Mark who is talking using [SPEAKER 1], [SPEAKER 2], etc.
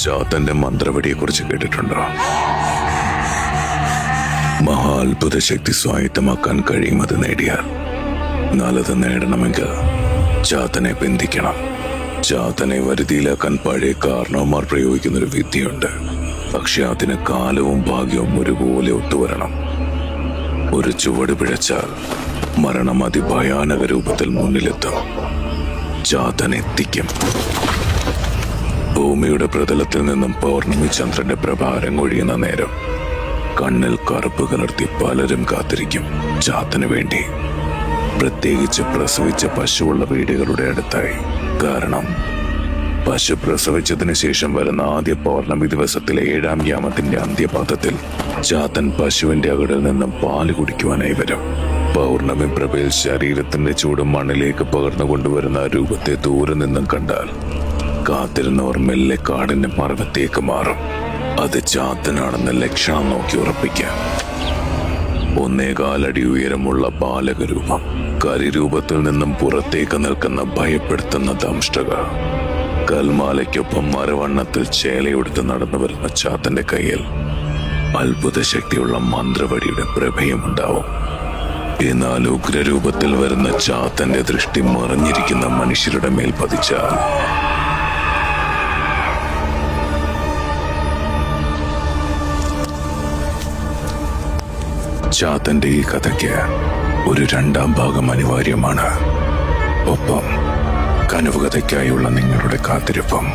[SPEAKER 1] ചാത്തന്റെ മന്ത്രവടിയെക്കുറിച്ച് കേട്ടിട്ടുണ്ടോ? മഹാത്ഭുത ശക്തി സ്വായത്തമാക്കാൻ കഴിയുമത് നേടിയാൽ. നല്ലത് നേടണമെങ്കിൽ ചാത്തനെ ബന്ധിക്കണം. ചാത്തനെ വരുതിയിലാക്കാൻ പഴയ കാരണവന്മാർ പ്രയോഗിക്കുന്നൊരു വിദ്യയുണ്ട്. പക്ഷെ അതിന് കാലവും ഭാഗ്യവും ഒരുപോലെ ഒത്തുവരണം. ഒരു ചുവട് പിഴച്ചാൽ മരണം അതിഭയാനക രൂപത്തിൽ മുന്നിലെത്തും. ചാത്തൻ എത്തിക്കും. ഭൂമിയുടെ പ്രതലത്തിൽ നിന്നും പൗർണമി ചന്ദ്രന്റെ പ്രഭാരം ഒഴിയുന്ന നേരം കണ്ണിൽ കറുപ്പ് കലർത്തി പലരും കാത്തിരിക്കും ചാത്തന് വേണ്ടി. പ്രത്യേകിച്ച് പ്രസവിച്ച പശുവുള്ള വീടുകളുടെ അടുത്തായി. കാരണം പശു പ്രസവിച്ചതിന് ശേഷം വരുന്ന ആദ്യ പൗർണമി ദിവസത്തിലെ 7-ാം യാമത്തിന്റെ അന്ത്യപാദത്തിൽ ചാത്തൻ പശുവിന്റെ അകടിൽ നിന്നും പാല് കുടിക്കുവാനായി വരും. പൗർണമി പ്രഭയിൽ ശരീരത്തിന്റെ ചൂട് മണ്ണിലേക്ക് പകർന്നു കൊണ്ടുവരുന്ന രൂപത്തെ ദൂരെ നിന്നും കണ്ടാൽ കാത്തിരുന്നവർ മെല്ലെ കാടിന്റെ മറവത്തേക്ക് മാറും. അത് ചാത്തനാണെന്ന ലക്ഷണം നോക്കി ഉറപ്പിക്കാം. 1.25 അടി ഉയരമുള്ള ബാലകരൂപം, കരിരൂപത്തിൽ നിന്നും പുറത്തേക്ക് നിൽക്കുന്ന ഭയപ്പെടുത്തുന്ന ദംഷ്ടക. കൽമാലയ്ക്കൊപ്പം മരവണ്ണത്തിൽ ചേലയെടുത്ത് നടന്നു വരുന്ന ചാത്തന്റെ കയ്യിൽ അത്ഭുത ശക്തിയുള്ള മന്ത്രവടിയുടെ പ്രഭയമുണ്ടാവും. എന്നാൽ ഉഗ്രരൂപത്തിൽ വരുന്ന ചാത്തന്റെ ദൃഷ്ടി മറിഞ്ഞിരിക്കുന്ന മനുഷ്യരുടെ മേൽ പതിച്ചാൽ ചാത്തന്റെ ഈ കഥയ്ക്ക് ഒരു 2-ാം ഭാഗം അനിവാര്യമാണ്. ഒപ്പം കനവുകഥയ്ക്കായുള്ള നിങ്ങളുടെ കാത്തിരിപ്പും.